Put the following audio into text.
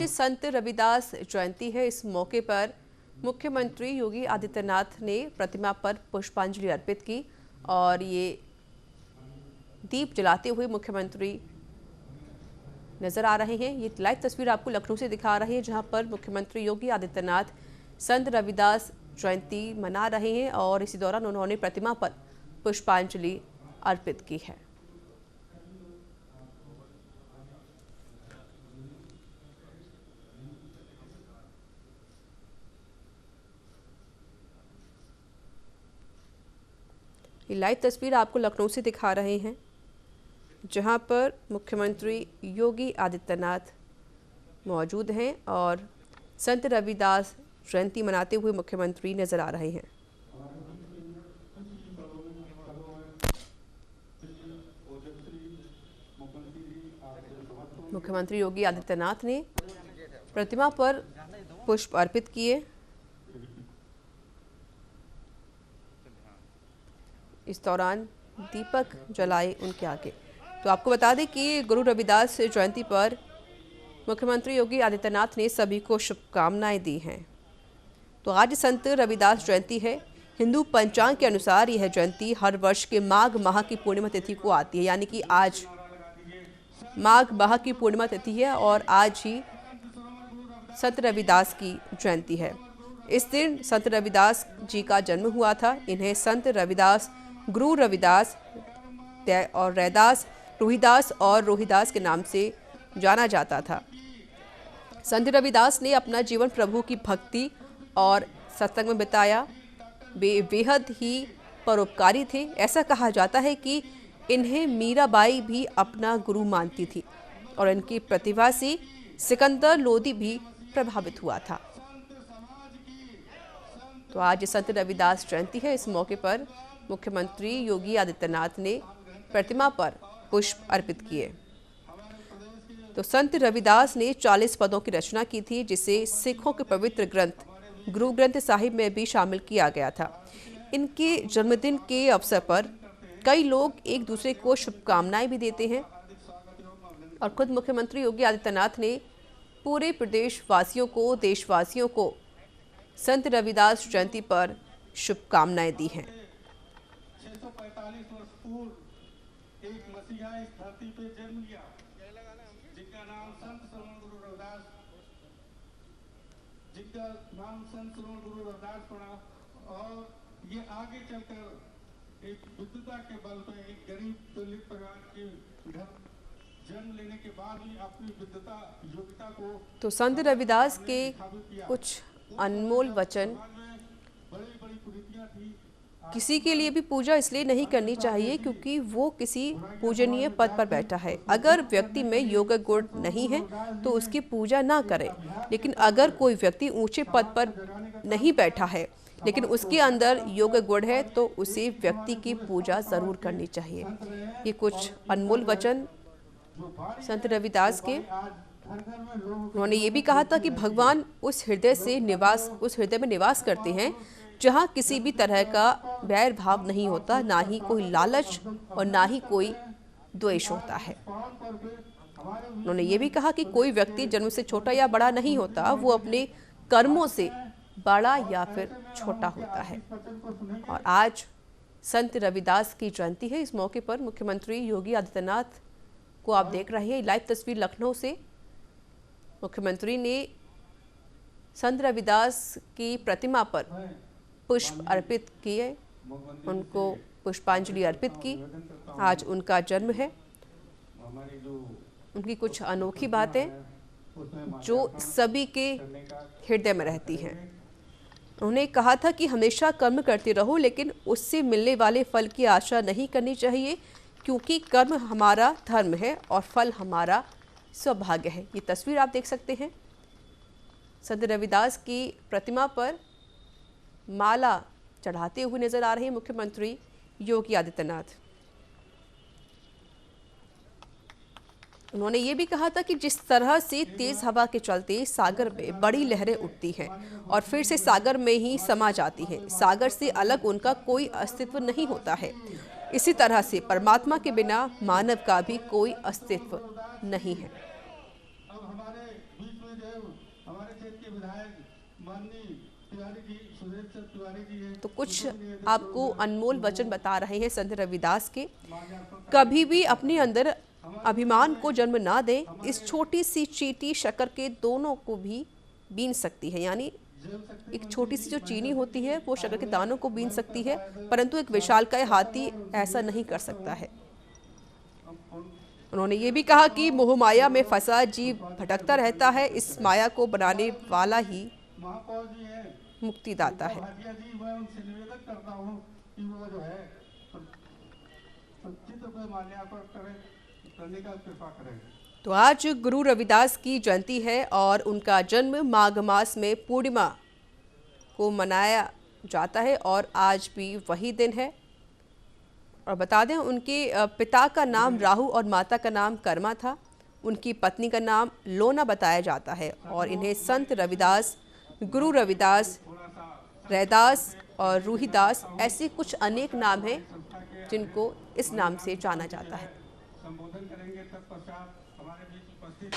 संत रविदास जयंती है। इस मौके पर मुख्यमंत्री योगी आदित्यनाथ ने प्रतिमा पर पुष्पांजलि अर्पित की और ये दीप जलाते हुए मुख्यमंत्री नजर आ रहे हैं। ये लाइव तस्वीर आपको लखनऊ से दिखा रहे हैं, जहां पर मुख्यमंत्री योगी आदित्यनाथ संत रविदास जयंती मना रहे हैं और इसी दौरान उन्होंने प्रतिमा पर पुष्पांजलि अर्पित की है। ये लाइव तस्वीर आपको लखनऊ से दिखा रहे हैं, जहां पर मुख्यमंत्री योगी आदित्यनाथ मौजूद हैं और संत रविदास जयंती मनाते हुए मुख्यमंत्री नजर आ रहे हैं। मुख्यमंत्री योगी आदित्यनाथ ने प्रतिमा पर पुष्प अर्पित किए। इस दौरान दीपक जलाए उनके आगे। तो आपको बता दें कि गुरु रविदास जयंती पर मुख्यमंत्री योगी आदित्यनाथ ने सभी को शुभकामनाएं दी हैं। तो आज संत रविदास जयंती है। हिंदू पंचांग के अनुसार यह जयंती हर वर्ष के माघ माह की पूर्णिमा तिथि को आती है, यानी कि आज माघ माह की पूर्णिमा तिथि है और आज ही संत रविदास की जयंती है। इस दिन संत रविदास जी का जन्म हुआ था। इन्हें संत रविदास, गुरु रविदास और रैदास, रोहिदास और रोहिदास के नाम से जाना जाता था। संत रविदास ने अपना जीवन प्रभु की भक्ति और सत्संग में बिताया। वे बेहद ही परोपकारी थे। ऐसा कहा जाता है कि इन्हें मीराबाई भी अपना गुरु मानती थी और इनकी प्रतिभा से सिकंदर लोदी भी प्रभावित हुआ था। तो आज संत रविदास जयंती है। इस मौके पर मुख्यमंत्री योगी आदित्यनाथ ने प्रतिमा पर पुष्प अर्पित किए। तो संत रविदास ने 40 पदों की रचना की थी, जिसे सिखों के पवित्र ग्रंथ गुरु ग्रंथ साहिब में भी शामिल किया गया था। इनके जन्मदिन के अवसर पर कई लोग एक दूसरे को शुभकामनाएं भी देते हैं और खुद मुख्यमंत्री योगी आदित्यनाथ ने पूरे प्रदेशवासियों को, देशवासियों को संत रविदास जयंती पर शुभकामनाएं दी हैं। 645 वर्ष पूर्व एक मसीहा इस धरती पे जन्म लिया, जिनका नाम संत श्रवण गुरु रविदास पड़ा और ये आगे चलकर एक विद्वता के बल पे एक गरीब दलित परिवार के घर जन्म लेने के बाद भी अपनी विद्वता योग्यता को। तो संत रविदास के कुछ अनमोल वचन। किसी के लिए भी पूजा इसलिए नहीं करनी चाहिए क्योंकि वो किसी पूजनीय पद पर बैठा है। अगर व्यक्ति में योग गुण नहीं है तो उसकी पूजा ना करें, लेकिन अगर कोई व्यक्ति ऊंचे पद पर नहीं बैठा है लेकिन उसके अंदर योग गुण है तो उसे व्यक्ति की पूजा जरूर करनी चाहिए। ये कुछ अनमोल वचन संत रविदास के। उन्होंने ये भी कहा था कि भगवान उस हृदय में निवास करते हैं जहाँ किसी भी तरह का वैर भाव नहीं होता, ना ही कोई लालच और ना ही कोई द्वेष होता है। उन्होंने ये भी कहा कि कोई व्यक्ति जन्म से छोटा या बड़ा नहीं होता, वो अपने कर्मों से बड़ा या फिर छोटा होता है। और आज संत रविदास की जयंती है। इस मौके पर मुख्यमंत्री योगी आदित्यनाथ को आप देख रहे हैं लाइव तस्वीर लखनऊ से। मुख्यमंत्री ने संत रविदास की प्रतिमा पर पुष्प अर्पित किए, उनको पुष्पांजलि अर्पित की। आज उनका जन्म है। उनकी कुछ अनोखी बातें जो सभी के हृदय में रहती हैं। उन्होंने कहा था कि हमेशा कर्म करते रहो, लेकिन उससे मिलने वाले फल की आशा नहीं करनी चाहिए, क्योंकि कर्म हमारा धर्म है और फल हमारा सौभाग्य है। ये तस्वीर आप देख सकते हैं। संत रविदास की प्रतिमा पर माला चढ़ाते हुए नजर आ रहे हैं मुख्यमंत्री योगी आदित्यनाथ। उन्होंने ये भी कहा था कि जिस तरह से तेज हवा के चलते सागर में बड़ी लहरें उठती हैं और फिर से सागर में ही समा जाती हैं, सागर से अलग उनका कोई अस्तित्व नहीं होता है। इसी तरह से परमात्मा के बिना मानव का भी कोई अस्तित्व नहीं है। अब हमारे बीच में जो हमारे क्षेत्र के विधायक माननीय तिवारी जी, सुरेश चंद्र तिवारी जी हैं। तो कुछ आपको अनमोल वचन बता रहे हैं संत रविदास के। कभी भी अपने अंदर अभिमान को जन्म ना दें। इस छोटी सी चींटी शक्कर के दोनों को भी बीन सकती है, यानी एक छोटी सी जो चीनी होती है वो शक्कर के दानों को बीन सकती है, परंतु एक विशालकाय हाथी ऐसा नहीं कर सकता है। उन्होंने ये भी कहा कि मोह माया में फंसा जीव भटकता रहता है, इस माया को बनाने वाला ही महापौर जी हैं, मुक्तिदाता है। भाटिया जी, मैं उनसे निवेदन करता हूँ कि वो जो है चित्र पे माल्यार्पण करें, करने का कृपा करें। तो आज गुरु रविदास की जयंती है और उनका जन्म माघ मास में पूर्णिमा को मनाया जाता है और आज भी वही दिन है। और बता दें उनके पिता का नाम राहु और माता का नाम कर्मा था। उनकी पत्नी का नाम लोना बताया जाता है और इन्हें संत रविदास, गुरु रविदास, रैदास और रूहीदास ऐसे कुछ अनेक नाम हैं जिनको इस नाम से जाना जाता है। संबोधन करेंगे तत्पश्चात हमारे बीच उपस्थित